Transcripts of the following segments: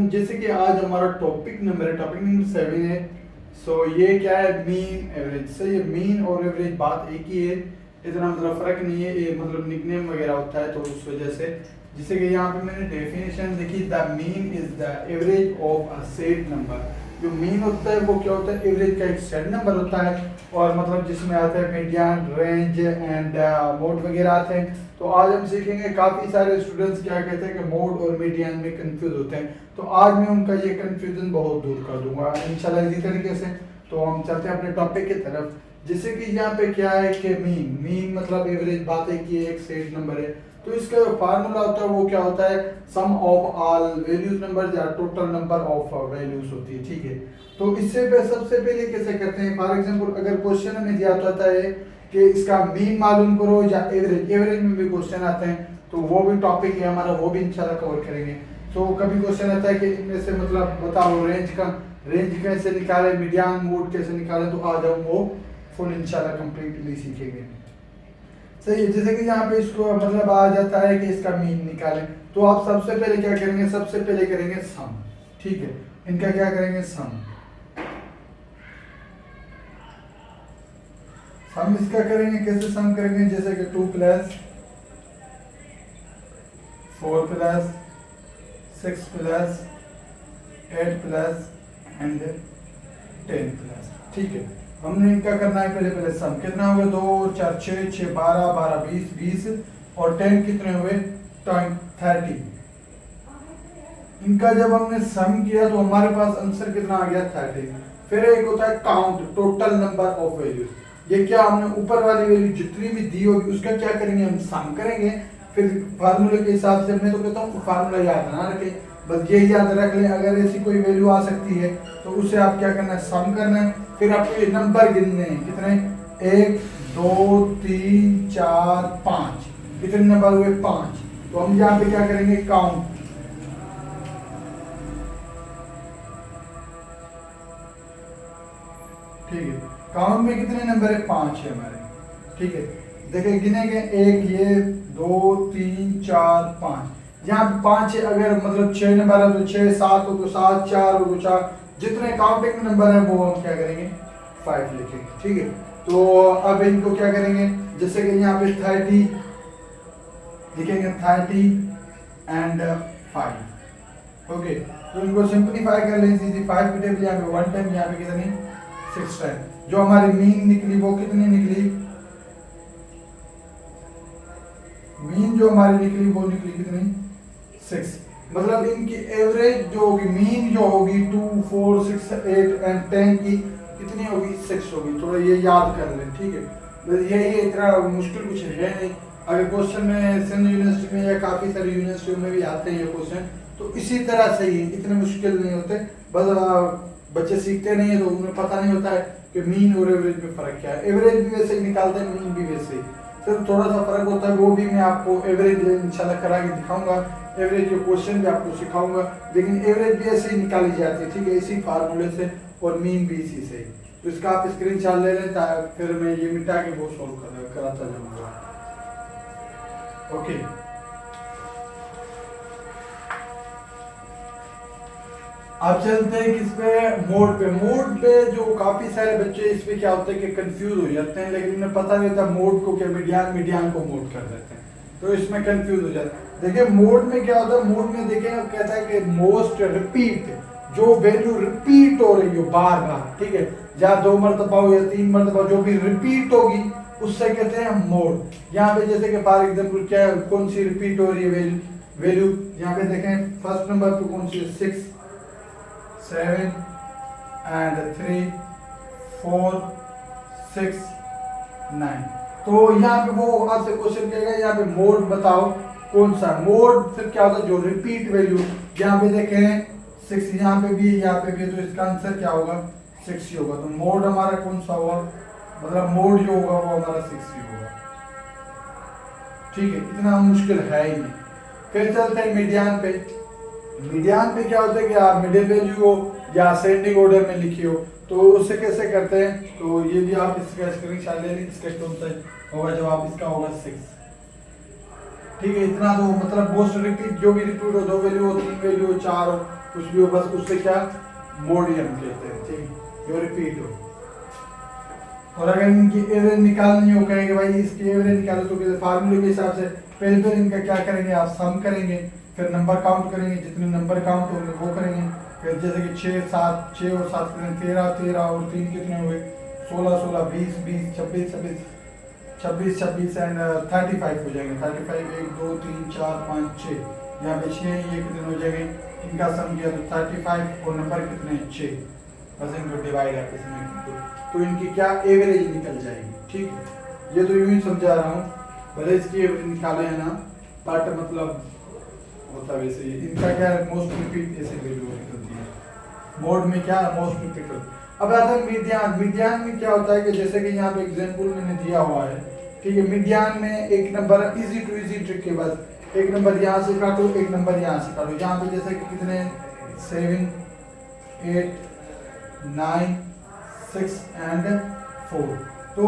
वालेकुम। जैसे कि आज हमारा टॉपिक नंबर 7 है। ये क्या है, मीन एवरेज। सही है, मीन और एवरेज बात एक ही है, इतना मतलब फर्क नहीं है, ये मतलब निकनेम वगैरह होता है तो उस वजह से। जैसे कि यहाँ पे मैंने डेफिनेशन देखी, the mean is the average of a set number. जो मीन होता है वो क्या होता है, एवरेज का एक सेट नंबर होता है, और मतलब जिसमें आता है मीडियन, रेंज एंड मोड वगैरह आते हैं। तो आज हम सीखेंगे, काफ़ी सारे स्टूडेंट्स क्या कहते हैं कि मोड और मीडियन में कंफ्यूज होते हैं, तो आज मैं उनका ये कंफ्यूजन बहुत दूर कर दूंगा इंशाल्लाह इसी तरीके से। तो हम चलते हैं अपने टॉपिक की तरफ। जैसे कि यहाँ पे क्या है कि मीन मीन मतलब एवरेज, बात है कि एक सेट नंबर है, तो इसका जो फार्मूला होता है वो क्या होता है, सम ऑफ ऑल वैल्यूज नंबर या टोटल नंबर ऑफ वैल्यूज होती है। ठीक है, तो इससे पे सबसे पहले कैसे करते हैं, फॉर एग्जांपल अगर क्वेश्चन में दिया होता है कि इसका मीन मालूम करो या एवरेज, एवरेज में भी क्वेश्चन आते हैं, तो वो भी टॉपिक है हमारा, वो भी इंशाल्लाह कवर करेंगे। तो कभी क्वेश्चन आता है कि इनमें से मतलब बताओ रेंज कैसे निकाले, मीडियन, मोड कैसे निकाले, तो आज हम वो फुल इंशाल्लाह कंप्लीटली सीखेंगे। सही है, जैसे कि यहाँ पे इसको मतलब आ जाता है कि इसका मीन निकालें, तो आप सबसे पहले क्या करेंगे, सबसे पहले करेंगे सम। ठीक है, इनका क्या करेंगे, सम इसका करेंगे। कैसे सम करेंगे, जैसे कि 2 plus 4 plus 6 plus 8 plus and 10 plus. ठीक है, हमने इनका करना है पहले सम। कितना हुआ, 2 4 6 6 12 12 20 20 और 10 कितने हुए, 30। इनका जब हमने सम किया तो हमारे पास आंसर कितना आ गया, 30। फिर एक होता है count, total number of values. ये क्या, हमने ऊपर वाली वैल्यू जितनी भी दी होगी उसका क्या करेंगे, हम सम करेंगे। फिर फार्मूले के हिसाब से, मैं तो कहता हूँ फार्मूला याद ना रखें, बस ये याद रख लें, अगर ऐसी कोई वैल्यू आ सकती है तो उसे आप क्या करना है, सम करना है। फिर आपको ये नंबर गिनने हैं, कितने, 1 2 3 4 5, कितने नंबर हुए, 5। तो हम यहाँ पे क्या करेंगे, काउंट। ठीक है, काउंट में कितने नंबर है, 5 है हमारे। ठीक है, देखिए गिनेंगे, 1 ये 2 3 4 5, यहाँ पे 5 है। अगर मतलब 6 नंबर है तो 6, 7 हो तो 7, 4 हो तो 4, जितने काउंटिंग नंबर है वो हम क्या करेंगे, 5 लिखेंगे। ठीक है, तो अब इनको क्या करेंगे, जैसे कि यहाँ पे 30 लिखेंगे, 30 एंड 5। ओके, तो इनको सिंपलीफाई कर लें, सीधी 5 की टेबल, यहाँ पे 1 टाइम, यहाँ पे कितनी, 6 टाइम। जो हमारी मीन निकली वो कितनी निकली, मीन जो हमारी निकली वो निकली कितनी, 6। मतलब इनकी एवरेज जो होगी, मीन जो होगी 2 4 6 8 एंड 10 की कितनी होगी, 6 होगी। थोड़ा ये याद कर लें। ठीक है, बस ये इतना मुश्किल कुछ है नहीं। अगर क्वेश्चन में सिंध यूनिवर्सिटी में या काफ़ी सारी यूनिवर्सिटियों में भी आते हैं ये क्वेश्चन, तो इसी तरह से ही, इतने मुश्किल नहीं होते। बस बच्चे सीखते नहीं है तो उन्हें पता नहीं होता है कि मीन और एवरेज में फ़र्क क्या है। एवरेज भी वैसे ही निकालते हैं, मीन भी वैसे ही, सिर्फ थोड़ा सा फर्क होता है, वो भी मैं आपको एवरेज इंशाल्लाह करा के दिखाऊंगा, एवरेज के क्वेश्चन भी आपको सिखाऊंगा। लेकिन एवरेज भी ऐसे ही निकाली जाती है, ठीक है, इसी फार्मूले से, और मीन भी इसी से। तो इसका आप स्क्रीनशॉट ले लें, फिर मैं ये मिटा के वो सॉल्व कराता जाऊंगा। ओके, अब चलते हैं किस पे, मोड पे। मोड पे जो काफी सारे बच्चे इस पे क्या होता है कि कंफ्यूज हो जाते हैं, लेकिन उन्हें पता नहीं होता मोड को क्या, मीडियन को मोड कर देते हैं, तो इसमें कंफ्यूज हो जाते हैं। देखिए मोड में क्या होता है, मोड में देखें कहता है कि मोस्ट रिपीट, जो वैल्यू रिपीट हो रही हो बार बार, ठीक है, या 2 मरतबा हो या 3 मरतबा, जो भी रिपीट होगी उससे कहते हैं मोड। यहाँ पे जैसे कि फॉर एग्जाम्पल क्या, कौन सी रिपीट हो रही है वैल्यू, यहाँ पे देखें फर्स्ट नंबर पे कौन सी है, 6 7 and 3 4 6 9। तो यहाँ पे वो आपसे क्वेश्चन करेगा, यहाँ पे मोड बताओ कौन सा मोड, फिर क्या होता है, जो रिपीट वैल्यू। यहाँ पे देखें 6, यहाँ पे भी, यहाँ पे भी, तो इसका आंसर क्या होगा, 6 ही होगा। तो मोड हमारा कौन सा होगा, मतलब मोड जो होगा वो हमारा 6 ही होगा। ठीक है, इतना मुश्किल है ही नहीं। फिर चलते हैं मीडियन पे। मीडियन पे क्या होता है कि आप मिडिल वैल्यू हो या असेंडिंग ऑर्डर में लिखी हो, तो उससे कैसे करते हैं, तो ये भी आप इसका स्क्रीनशॉट ले लीजिए। इसका कौन सा होगा जवाब, इसका होगा 6। ठीक है, इतना तो मतलब मोस्ट रिपीट जो भी रिपीट हो, 2 वैल्यू हो, 3 वैल्यू हो, 4 हो, कुछ भी हो, बस उससे क्या मोडियम कहते हैं। ठीक, जो रिपीट हो। और अगर इनकी एवरेज निकालनी हो, कहेंगे भाई इसकी एवरेज निकालो, तो फार्मूले के हिसाब से पहले तो इनका क्या करेंगे, आप सम करेंगे, फिर नंबर काउंट करेंगे, जितने नंबर काउंट होंगे वो करेंगे। फिर जैसे कि 6 7 6 और 7 करेंगे, 13 13 और 3 कितने हुए, 16 16 20 20 26 26 26 26 एंड 35 हो जाएंगे। 35 1 2 3 4 5 6, यहाँ पे 6, ये कितने हो जाएंगे, इनका सम किया तो 35 और नंबर कितने 6, बस इनको डिवाइड है इसमें, तो इनकी क्या एवरेज निकल जाएगी। ठीक है, ये तो यूं ही समझा रहा हूँ, भले इसकी एवरेज निकाले है ना, बट मतलब होता वैसे ही। इनका क्या है, मोस्ट रिपीट ऐसे वैल्यू निकलती है, मोड में क्या मोस्ट रिपीट। अब आता है मीडियन। मीडियन में क्या होता है कि जैसे कि यहाँ पे एग्जांपल मैंने दिया हुआ है, ठीक है, मीडियन में एक number, easy to easy trick के बस एक नंबर यहाँ से काटो, एक नंबर यहाँ से काटो। यहाँ पे जैसे कि कितने 7 8 9 6 एंड 4, तो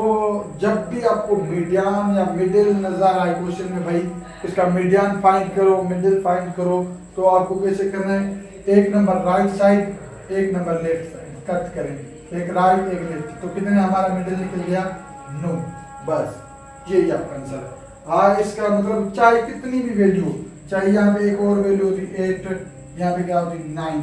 जब भी आपको मीडियन या मिडिल नजर आए क्वेश्चन में, भाई इसका मीडियन फाइंड करो, मिडिल फाइंड करो, तो आपको कैसे करना है, एक नंबर राइट साइड, एक नंबर लेफ्ट साइड कट करें, एक राइट एक लेफ्ट, तो कितने हमारा मिडिल निकल गया 9, बस यही आपका आंसर है। इसका मतलब चाहे कितनी भी वैल्यू, चाहे यहाँ पे एक और वैल्यू होती 8, यहाँ पे क्या होती 9,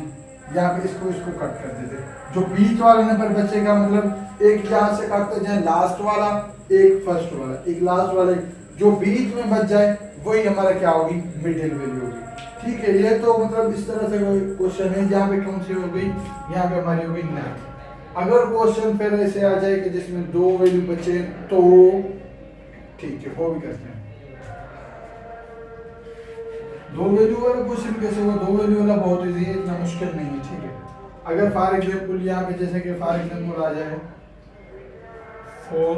यहाँ पे इसको कट कर देते, जो बीच वाला नंबर बचेगा, मतलब एक यहाँ से काटते जाए लास्ट वाला, एक फर्स्ट वाला, एक लास्ट वाला, जो बीच में बच जाए वही हमारा क्या होगी, मिडिल वैल्यू होगी। ठीक है, ये तो मतलब इस तरह से क्वेश्चन है। यहाँ पे कौन सी हो गई, यहाँ पे हमारी हो गई 9। अगर क्वेश्चन फिर ऐसे आ जाए कि जिसमें 2 वैल्यू बचे, तो ठीक है, वो भी करते हैं। 2 वैल्यू वाला क्वेश्चन कैसे हुआ, 2 वैल्यू वाला बहुत इजी है, इतना मुश्किल नहीं है। ठीक है, अगर फॉर एग्जाम्पल यहाँ पे जैसे कि फॉर एग्जाम्पल आ जाए 4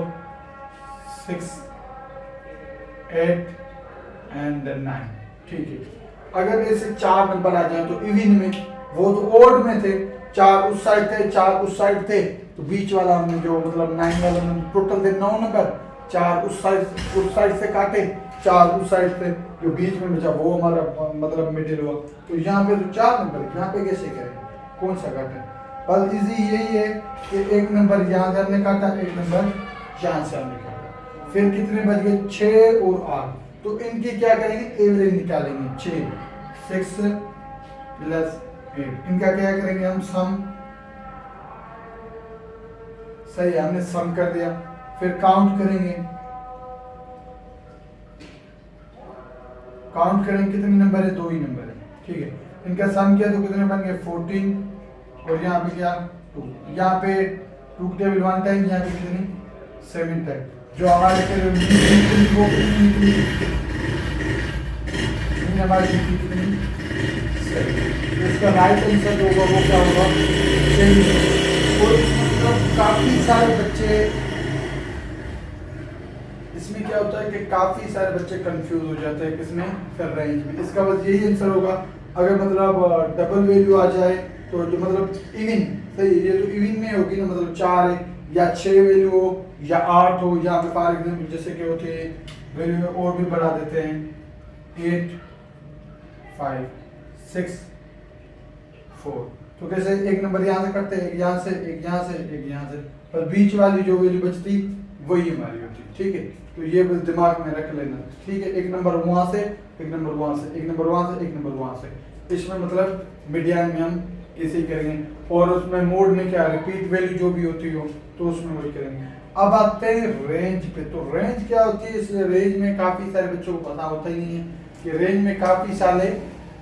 6 8 एंड 9, ठीक है, अगर ऐसे 4 नंबर आ जाए तो इवन में, वो तो ओड में थे, 4 उस साइड थे 4 उस साइड थे, तो बीच वाला हमने जो मतलब 9 वाला टोटल थे 9 नंबर, 4 उस साइड से काटे, 4 उस साइड से, जो बीच में बचा वो हमारा मतलब मिडिल हुआ। तो यहाँ पे तो 4 नंबर, यहाँ पे कैसे करें, कौन सा काटे, बस इजी यही है कि एक नंबर यहाँ से हमने काटा, एक नंबर यहाँ से हमने काटा, फिर कितने बच गए 6 और 8, तो इनकी क्या करेंगे, एवरेज निकालेंगे, 6 प्लस 8, इनका क्या करेंगे हम, सम, सही है, हमने सम कर दिया, फिर काउंट करेंगे, कितने नंबर है, 2 ही नंबर है। ठीक है, इनका सम किया तो कितने बन गए 14, और यहाँ पे क्या 2, यहाँ पे 2 टेबल 1 टाइम, यहाँ पे कितनी 7 टाइम, जो हमारे हमारी कितनी 7, तो इसका राइट आंसर जो होगा वो क्या होगा 7। और मतलब काफी सारे बच्चे, इसमें क्या होता है कि काफी सारे बच्चे कंफ्यूज हो जाते हैं किसमें, फिर रेंज में। इसका बस यही आंसर होगा, अगर मतलब डबल वैल्यू आ जाए तो जो मतलब इवन, सही, ये तो इवन में होगी ना, मतलब 4 है या 6 वैल्यू हो या 8 हो, यहाँ पे फॉर एग्जाम्पल जैसे कि होते हैं वैल्यू और भी बढ़ा देते हैं 8 5 6 4, तो कैसे एक नंबर यहाँ से करते हैं, एक यहाँ से, एक यहाँ से, एक यहाँ से, पर बीच वाली जो वैल्यू बचती वही हमारी होती। ठीक है, तो ये बस दिमाग में रख लेना। ठीक है, एक नंबर वहां से, एक नंबर वहां से, एक नंबर वहां से, एक नंबर वहां से, इसमें मतलब मीडियन में हम ऐसे ही करेंगे। और उसमें मोड में क्या रिपीट वैल्यू जो भी होती हो तो उसमें वही करेंगे। अब आते हैं रेंज पे। तो रेंज क्या होती है, इस रेंज में काफी सारे बच्चों को पता होता ही नहीं है कि रेंज में काफी सारे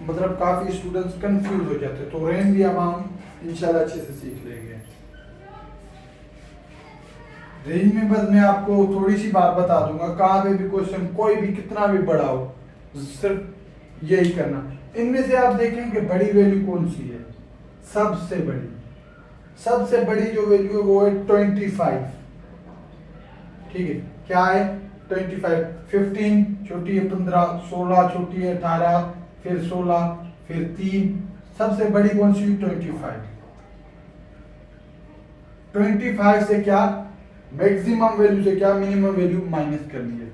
मतलब काफी स्टूडेंट्स कंफ्यूज हो जाते हैं। तो रेंज भी अब हम इंशाल्लाह अच्छे से सीख लेंगे। रेंज में बस मैं आपको थोड़ी सी बात बता दूंगा, कहाँ पे भी क्वेश्चन कोई भी कितना भी बड़ा हो, सिर्फ यही करना। इनमें से आप देखें कि बड़ी वैल्यू कौन सी है, सबसे बड़ी जो वैल्यू है वो है 25। ठीक है, क्या है 25, 15 छोटी है 15, 16 छोटी है 18, फिर 16, फिर 3, सबसे बड़ी कौन सी 25। 25 से क्या मैक्सिमम वैल्यू से क्या मिनिमम वैल्यू माइनस करनी है,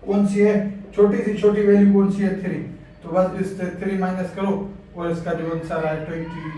कौन सी है छोटी सी छोटी वैल्यू कौन सी है 3, तो बस इससे 3 माइनस करो और इसका जो आंसर आया 22,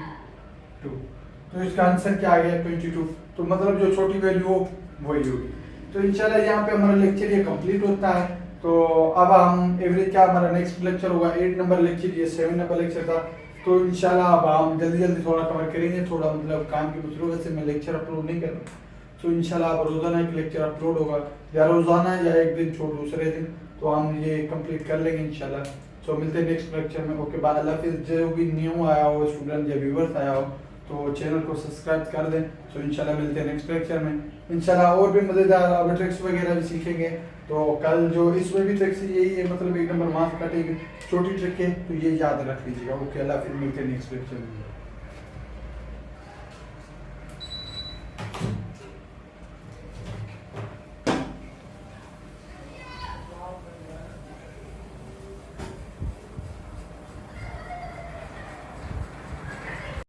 तो इसका आंसर क्या आ गया 22। तो मतलब जो छोटी वैल्यू हो वही होगी। तो इंशाल्लाह यहाँ पे हमारा लेक्चर ये कंप्लीट होता है। तो अब हम एवरेज क्या हमारा नेक्स्ट लेक्चर होगा 8 नंबर लेक्चर, ये 7 नंबर लेक्चर था। तो इंशाल्लाह अब हम जल्दी जल्दी थोड़ा कवर करेंगे, थोड़ा मतलब काम की मसरूफियत से मैं लेक्चर अपलोड नहीं कर रहा। तो इंशाल्लाह अब रोज़ाना एक लेक्चर अपलोड होगा, या रोज़ाना या एक दिन छोड़ दूसरे दिन, तो हम ये कंप्लीट कर लेंगे इंशाल्लाह। तो मिलते हैं नेक्स्ट लेक्चर में। ओके बाय, अल्लाह हाफिज़। जो भी न्यू आया हो स्टूडेंट या व्यूवर्स आया हो तो चैनल को सब्सक्राइब कर दें। तो इंशाल्लाह मिलते हैं नेक्स्ट लेक्चर में। इंशाल्लाह और भी मज़ेदार अब ट्रिक्स वगैरह भी सीखेंगे। तो कल जो इसमें भी ट्रिक्स यही है, मतलब 1 नंबर मार्क्स काटेगी, छोटी ट्रिक है, तो ये याद रख लीजिएगा। ओके अल्लाह हाफिज़, मिलते हैं नेक्स्ट लेक्चर में।